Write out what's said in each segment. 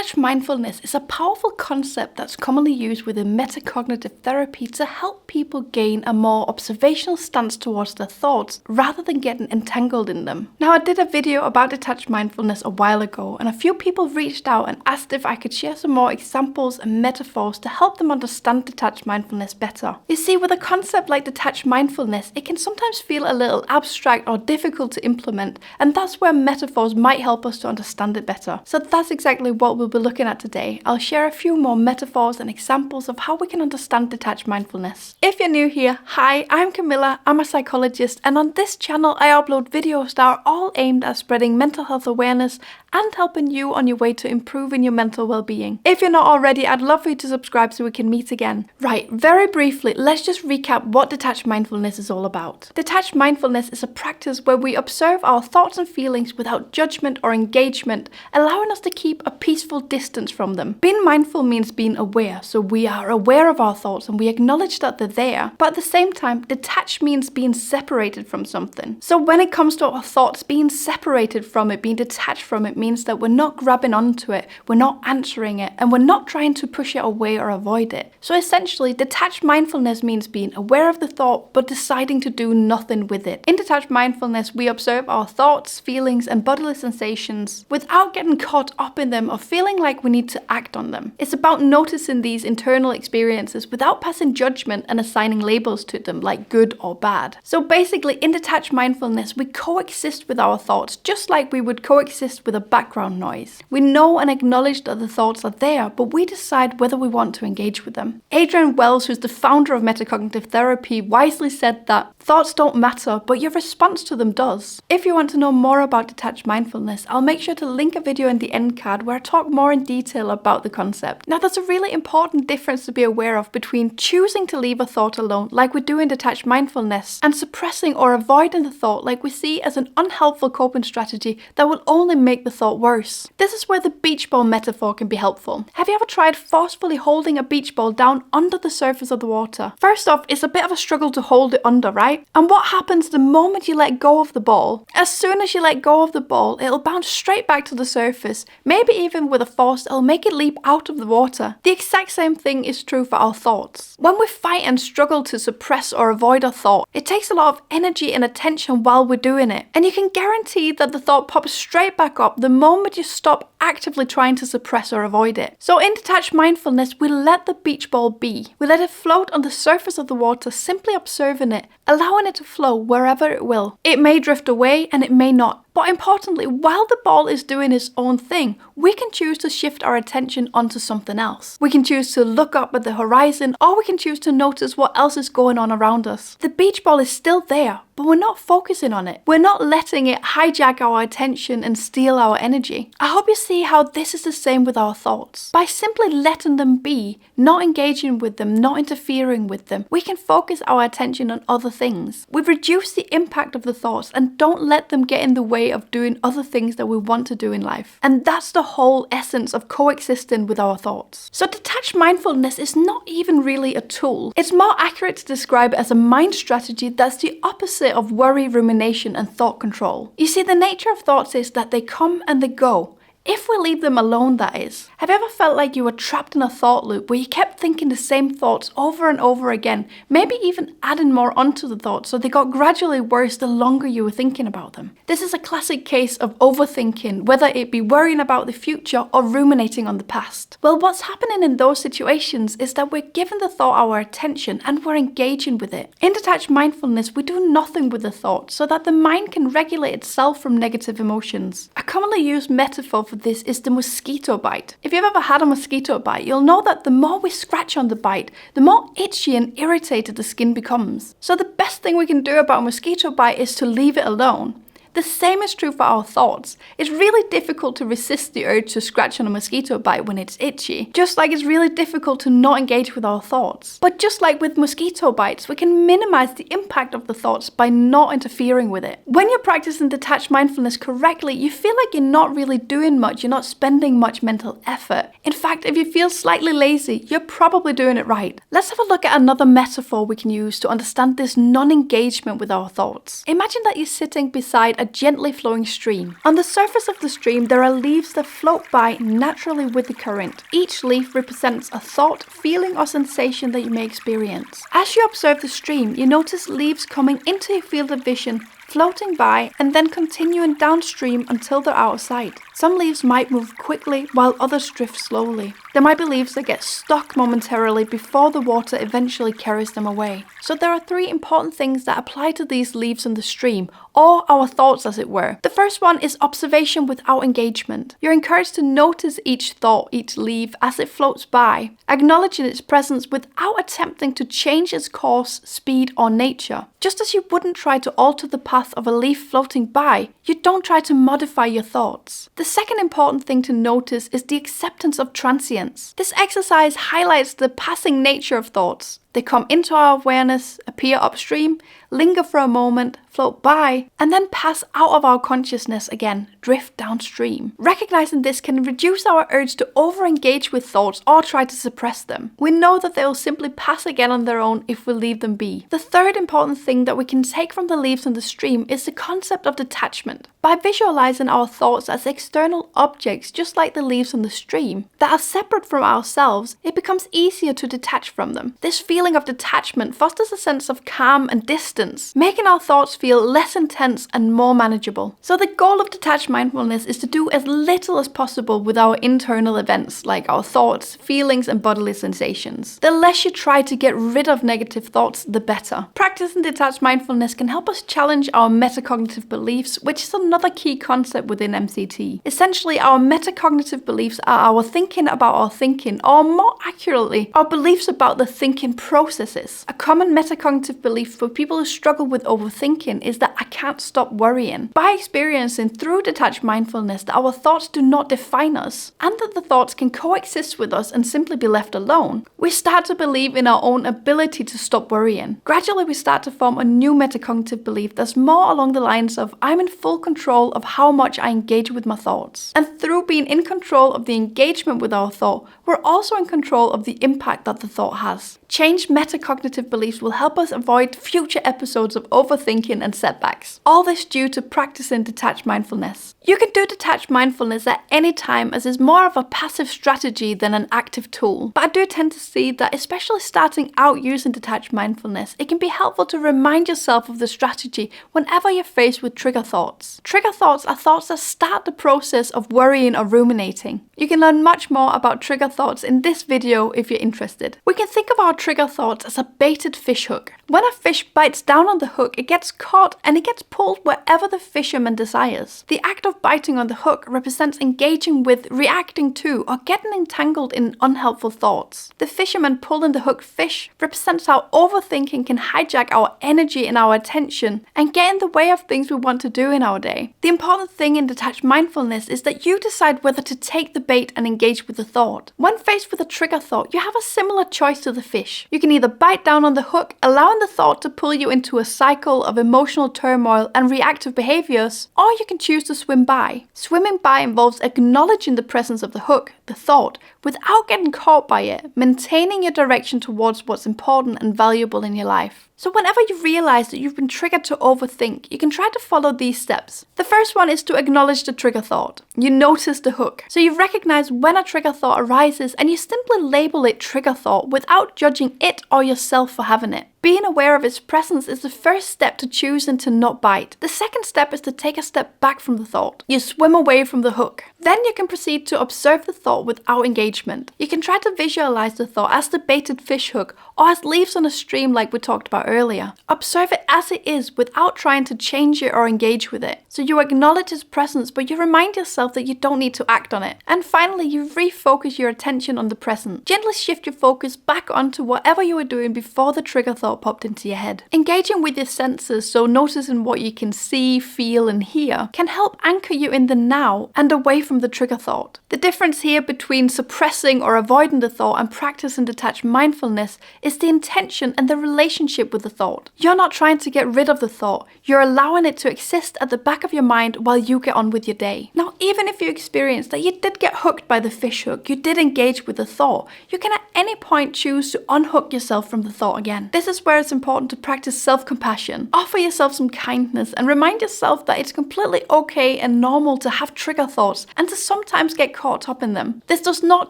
Detached mindfulness is a powerful concept that's commonly used within metacognitive therapy to help people gain a more observational stance towards their thoughts rather than getting entangled in them. Now, I did a video about detached mindfulness a while ago, and a few people reached out and asked if I could share some more examples and metaphors to help them understand detached mindfulness better. You see, with a concept like detached mindfulness, it can sometimes feel a little abstract or difficult to implement, and that's where metaphors might help us to understand it better. So that's exactly what we'll be looking at today. I'll share a few more metaphors and examples of how we can understand detached mindfulness. If you're new here, hi, I'm Camilla, I'm a psychologist, and on this channel I upload videos that are all aimed at spreading mental health awareness and helping you on your way to improving your mental well-being. If you're not already, I'd love for you to subscribe so we can meet again. Right, very briefly, let's just recap what detached mindfulness is all about. Detached mindfulness is a practice where we observe our thoughts and feelings without judgment or engagement, allowing us to keep a peaceful distance from them. Being mindful means being aware, so we are aware of our thoughts and we acknowledge that they're there, but at the same time, detached means being separated from something. So when it comes to our thoughts, being separated from it, being detached from it, means that we're not grabbing onto it, we're not answering it, and we're not trying to push it away or avoid it. So essentially, detached mindfulness means being aware of the thought, but deciding to do nothing with it. In detached mindfulness, we observe our thoughts, feelings, and bodily sensations without getting caught up in them or feeling like we need to act on them. It's about noticing these internal experiences without passing judgment and assigning labels to them, like good or bad. So basically, in detached mindfulness, we coexist with our thoughts, just like we would coexist with a background noise. We know and acknowledge that the thoughts are there, but we decide whether we want to engage with them. Adrian Wells, who's the founder of Metacognitive Therapy, wisely said that thoughts don't matter, but your response to them does. If you want to know more about detached mindfulness, I'll make sure to link a video in the end card where I talk more in detail about the concept. Now, there's a really important difference to be aware of between choosing to leave a thought alone, like we do in detached mindfulness, and suppressing or avoiding the thought like we see as an unhelpful coping strategy that will only make the thought worse. This is where the beach ball metaphor can be helpful. Have you ever tried forcefully holding a beach ball down under the surface of the water? First off, it's a bit of a struggle to hold it under, right? And what happens the moment you let go of the ball? As soon as you let go of the ball, it'll bounce straight back to the surface. Maybe even with a force that'll make it leap out of the water. The exact same thing is true for our thoughts. When we fight and struggle to suppress or avoid a thought, it takes a lot of energy and attention while we're doing it. And you can guarantee that the thought pops straight back up the moment you stop actively trying to suppress or avoid it. So in detached mindfulness, we let the beach ball be. We let it float on the surface of the water, simply observing it, allowing it to flow wherever it will. It may drift away and it may not. But importantly, while the ball is doing its own thing, we can choose to shift our attention onto something else. We can choose to look up at the horizon, or we can choose to notice what else is going on around us. The beach ball is still there, but we're not focusing on it. We're not letting it hijack our attention and steal our energy. I hope you see how this is the same with our thoughts. By simply letting them be, not engaging with them, not interfering with them, we can focus our attention on other things. We reduce the impact of the thoughts and don't let them get in the way of doing other things that we want to do in life. And that's the whole essence of coexisting with our thoughts. So detached mindfulness is not even really a tool. It's more accurate to describe it as a mind strategy that's the opposite of worry, rumination, and thought control. You see, the nature of thoughts is that they come and they go. If we leave them alone, that is. Have you ever felt like you were trapped in a thought loop where you kept thinking the same thoughts over and over again, maybe even adding more onto the thoughts so they got gradually worse the longer you were thinking about them? This is a classic case of overthinking, whether it be worrying about the future or ruminating on the past. Well, what's happening in those situations is that we're giving the thought our attention and we're engaging with it. In detached mindfulness, we do nothing with the thought so that the mind can regulate itself from negative emotions. A commonly used metaphor for this is the mosquito bite. If you've ever had a mosquito bite, you'll know that the more we scratch on the bite, the more itchy and irritated the skin becomes. So the best thing we can do about a mosquito bite is to leave it alone. The same is true for our thoughts. It's really difficult to resist the urge to scratch on a mosquito bite when it's itchy, just like it's really difficult to not engage with our thoughts. But just like with mosquito bites, we can minimize the impact of the thoughts by not interfering with it. When you're practicing detached mindfulness correctly, you feel like you're not really doing much, you're not spending much mental effort. In fact, if you feel slightly lazy, you're probably doing it right. Let's have a look at another metaphor we can use to understand this non-engagement with our thoughts. Imagine that you're sitting beside a gently flowing stream. On the surface of the stream, there are leaves that float by naturally with the current. Each leaf represents a thought, feeling, or sensation that you may experience. As you observe the stream, you notice leaves coming into your field of vision, floating by, and then continuing downstream until they're out of sight. Some leaves might move quickly while others drift slowly. There might be leaves that get stuck momentarily before the water eventually carries them away. So there are three important things that apply to these leaves in the stream, or our thoughts as it were. The first one is observation without engagement. You're encouraged to notice each thought, each leaf as it floats by, acknowledging its presence without attempting to change its course, speed, or nature. Just as you wouldn't try to alter the path of a leaf floating by, you don't try to modify your thoughts. The second important thing to notice is the acceptance of transience. This exercise highlights the passing nature of thoughts. They come into our awareness, appear upstream, linger for a moment, float by, and then pass out of our consciousness again, drift downstream. Recognizing this can reduce our urge to over-engage with thoughts or try to suppress them. We know that they will simply pass again on their own if we leave them be. The third important thing that we can take from the leaves in the stream is the concept of detachment. By visualizing our thoughts as external objects, just like the leaves in the stream, that are separate from ourselves, it becomes easier to detach from them. This feeling of detachment fosters a sense of calm and distance, making our thoughts feel less intense and more manageable. So the goal of detached mindfulness is to do as little as possible with our internal events, like our thoughts, feelings, and bodily sensations. The less you try to get rid of negative thoughts, the better. Practicing detached mindfulness can help us challenge our metacognitive beliefs, which is another key concept within MCT. Essentially, our metacognitive beliefs are our thinking about our thinking, or more accurately, our beliefs about the thinking processes. A common metacognitive belief for people who struggle with overthinking is that I can't stop worrying. By experiencing through detached mindfulness that our thoughts do not define us, and that the thoughts can coexist with us and simply be left alone, we start to believe in our own ability to stop worrying. Gradually, we start to form a new metacognitive belief that's more along the lines of I'm in full control of how much I engage with my thoughts. And through being in control of the engagement with our thought, we're also in control of the impact that the thought has. Changed metacognitive beliefs will help us avoid future episodes of overthinking and setbacks. All this due to practicing detached mindfulness. You can do detached mindfulness at any time, as it's more of a passive strategy than an active tool. But I do tend to see that, especially starting out using detached mindfulness, it can be helpful to remind yourself of the strategy whenever you're faced with trigger thoughts. Trigger thoughts are thoughts that start the process of worrying or ruminating. You can learn much more about trigger thoughts in this video if you're interested. We can think of our trigger thoughts as a baited fishhook. When a fish bites down on the hook, it gets caught and it gets pulled wherever the fisherman desires. The act of biting on the hook represents engaging with, reacting to, or getting entangled in unhelpful thoughts. The fisherman pulling the hooked fish represents how overthinking can hijack our energy and our attention and get in the way of things we want to do in our day. The important thing in detached mindfulness is that you decide whether to take the bait and engage with the thought. When faced with a trigger thought, you have a similar choice to the fish. You can either bite down on the hook, allowing the thought to pull you into a cycle of emotional turmoil and reactive behaviors, or you can choose to swim by. Swimming by involves acknowledging the presence of the hook, the thought, without getting caught by it, maintaining your direction towards what's important and valuable in your life. So whenever you realize that you've been triggered to overthink, you can try to follow these steps. The first one is to acknowledge the trigger thought. You notice the hook. So you recognize when a trigger thought arises and you simply label it trigger thought without judging it or yourself for having it. Being aware of its presence is the first step to choosing to not bite. The second step is to take a step back from the thought. You swim away from the hook. Then you can proceed to observe the thought without engagement. You can try to visualize the thought as the baited fish hook or as leaves on a stream like we talked about earlier. Observe it as it is without trying to change it or engage with it. So you acknowledge its presence, but you remind yourself that you don't need to act on it. And finally, you refocus your attention on the present. Gently shift your focus back onto whatever you were doing before the trigger thought popped into your head. Engaging with your senses, so noticing what you can see, feel, and hear, can help anchor you in the now and away from the trigger thought. The difference here between suppressing or avoiding the thought and practicing detached mindfulness is the intention and the relationship with the thought. You're not trying to get rid of the thought, you're allowing it to exist at the back of your mind while you get on with your day. Now, even if you experience that you did get hooked by the fish hook, you did engage with the thought, you can at any point choose to unhook yourself from the thought again. This is is where it's important to practice self-compassion. Offer yourself some kindness and remind yourself that it's completely okay and normal to have trigger thoughts and to sometimes get caught up in them. This does not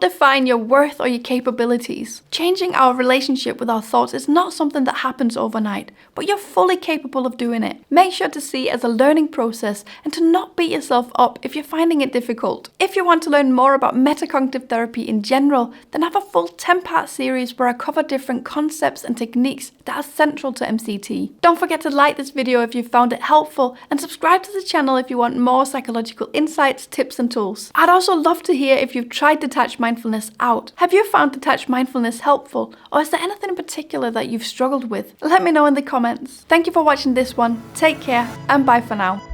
define your worth or your capabilities. Changing our relationship with our thoughts is not something that happens overnight, but you're fully capable of doing it. Make sure to see it as a learning process and to not beat yourself up if you're finding it difficult. If you want to learn more about metacognitive therapy in general, then I have a full 10-part series where I cover different concepts and techniques that are central to MCT. Don't forget to like this video if you found it helpful and subscribe to the channel if you want more psychological insights, tips and tools. I'd also love to hear if you've tried Detached Mindfulness out. Have you found Detached Mindfulness helpful, or is there anything in particular that you've struggled with? Let me know in the comments. Thank you for watching this one. Take care and bye for now.